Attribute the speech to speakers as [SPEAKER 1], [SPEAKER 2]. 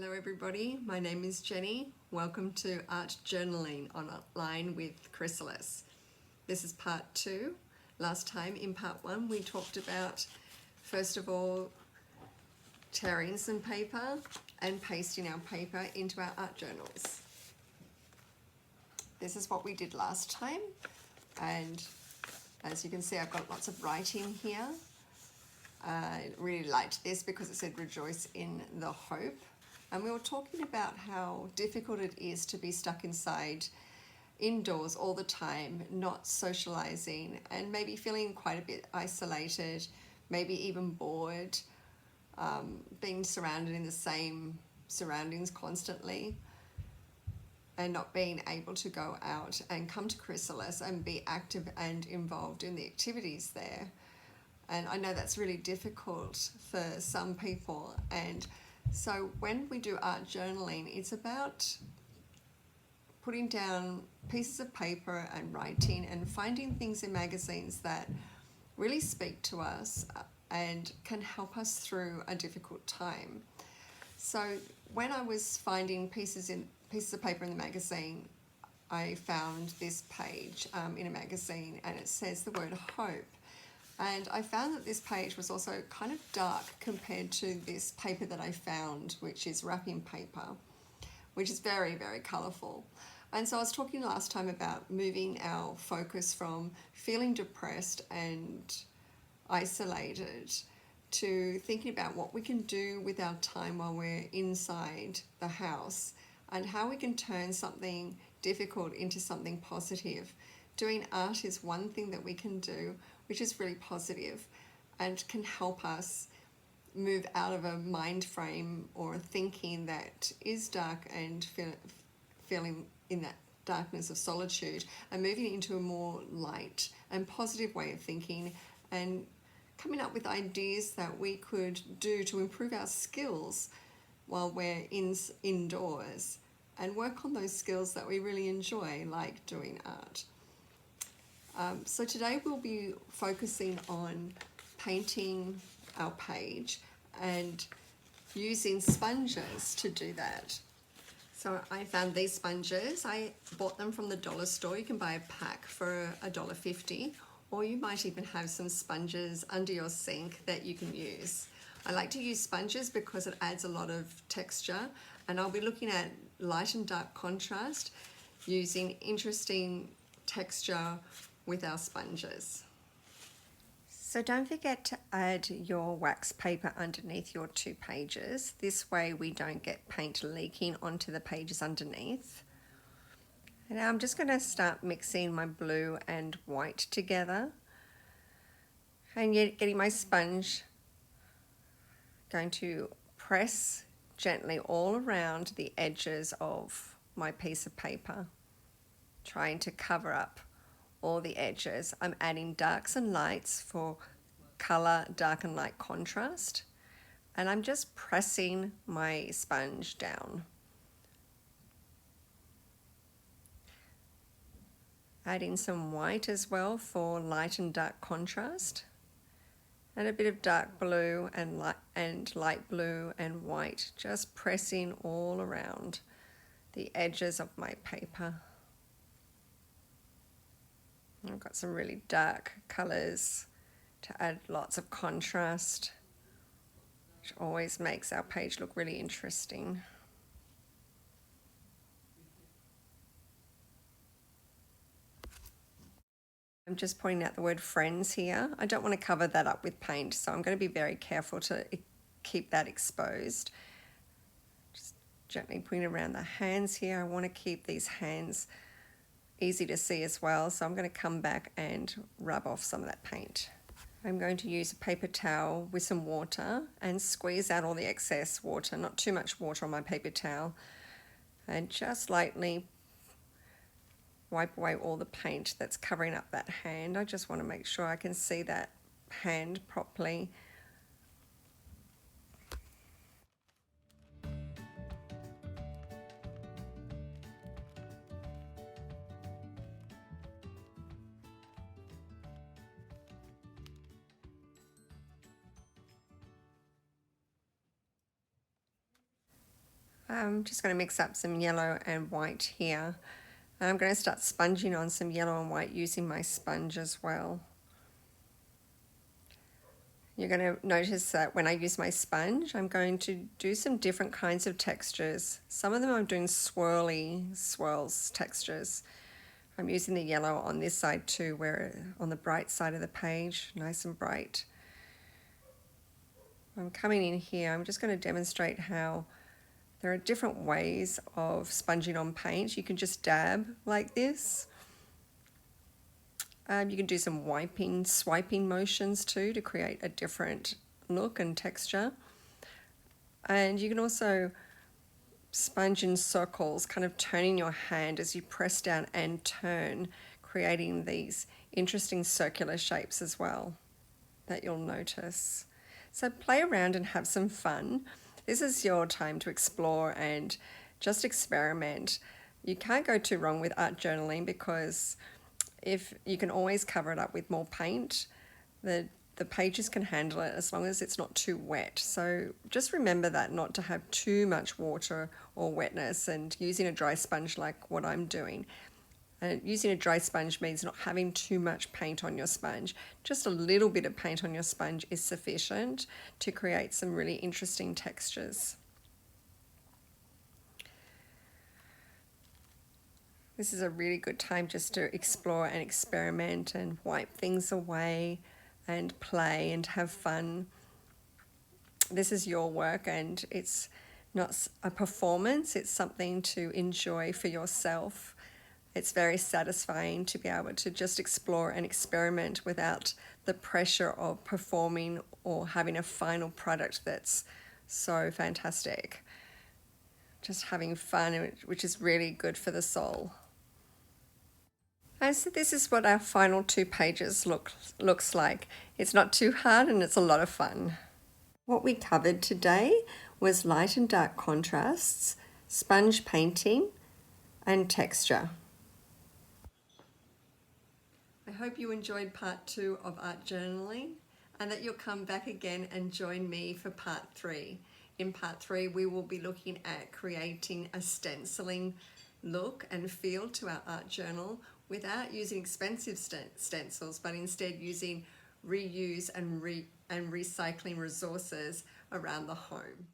[SPEAKER 1] Hello everybody, my name is Jenny. Welcome to Art Journaling Online with Chrysalis. This is part 2. Last time in part 1 we talked about, first of all, tearing some paper and pasting our paper into our art journals. This is what we did last time, and as you can see I've got lots of writing here. I really liked this because it said rejoice in the hope. And we were talking about how difficult it is to be stuck inside, indoors all the time, not socializing, and maybe feeling quite a bit isolated, maybe even bored, being surrounded in the same surroundings constantly, and not being able to go out and come to Chrysalis and be active and involved in the activities there. And I know that's really difficult for some people. And so when we do art journaling, it's about putting down pieces of paper and writing and finding things in magazines that really speak to us and can help us through a difficult time. So when I was finding pieces of paper in the magazine, I found this page in a magazine, and it says the word hope. And I found that this page was also kind of dark compared to this paper that I found, which is wrapping paper, which is very, very colourful. And so I was talking last time about moving our focus from feeling depressed and isolated to thinking about what we can do with our time while we're inside the house and how we can turn something difficult into something positive. Doing art is one thing that we can do, which is really positive and can help us move out of a mind frame or thinking that is dark and feeling in that darkness of solitude, and moving into a more light and positive way of thinking and coming up with ideas that we could do to improve our skills while we're indoors and work on those skills that we really enjoy, like doing art. So today we'll be focusing on painting our page and using sponges to do that. So I found these sponges. I bought them from the dollar store. You can buy a pack for $1.50, or you might even have some sponges under your sink that you can use. I like to use sponges because it adds a lot of texture, and I'll be looking at light and dark contrast using interesting texture with our sponges. So don't forget to add your wax paper underneath your 2 pages. This way we don't get paint leaking onto the pages underneath. And now I'm just going to start mixing my blue and white together and getting my sponge, going to press gently all around the edges of my piece of paper, trying to cover up all the edges. I'm adding darks and lights for color, dark and light contrast, and I'm just pressing my sponge down. Adding some white as well for light and dark contrast, and a bit of dark blue and light blue and white, just pressing all around the edges of my paper. I've got some really dark colours to add lots of contrast, which always makes our page look really interesting. I'm just pointing out the word friends here. I don't want to cover that up with paint, so I'm going to be very careful to keep that exposed. Just gently putting around the hands here. I want to keep these hands easy to see as well, so I'm going to come back and rub off some of that paint. I'm going to use a paper towel with some water and squeeze out all the excess water, not too much water on my paper towel, and just lightly wipe away all the paint that's covering up that hand. I just want to make sure I can see that hand properly. I'm just going to mix up some yellow and white here. And I'm going to start sponging on some yellow and white using my sponge as well. You're going to notice that when I use my sponge, I'm going to do some different kinds of textures. Some of them I'm doing swirly swirls textures. I'm using the yellow on this side too, where on the bright side of the page, nice and bright. I'm coming in here, I'm just going to demonstrate how there are different ways of sponging on paint. You can just dab like this. You can do some wiping, swiping motions too to create a different look and texture. And you can also sponge in circles, kind of turning your hand as you press down and turn, creating these interesting circular shapes as well that you'll notice. So play around and have some fun. This is your time to explore and just experiment. You can't go too wrong with art journaling because if you can always cover it up with more paint, the pages can handle it as long as it's not too wet. So just remember that, not to have too much water or wetness, and using a dry sponge like what I'm doing. And using a dry sponge means not having too much paint on your sponge. Just a little bit of paint on your sponge is sufficient to create some really interesting textures. This is a really good time just to explore and experiment and wipe things away and play and have fun. This is your work and it's not a performance, it's something to enjoy for yourself. It's very satisfying to be able to just explore and experiment without the pressure of performing or having a final product that's so fantastic. Just having fun, which is really good for the soul. And so this is what our final 2 pages looks like. It's not too hard and it's a lot of fun. What we covered today was light and dark contrasts, sponge painting, and texture. I hope you enjoyed part 2 of art journaling and that you'll come back again and join me for part 3. In part 3, we will be looking at creating a stenciling look and feel to our art journal without using expensive stencils, but instead using reuse and recycling resources around the home.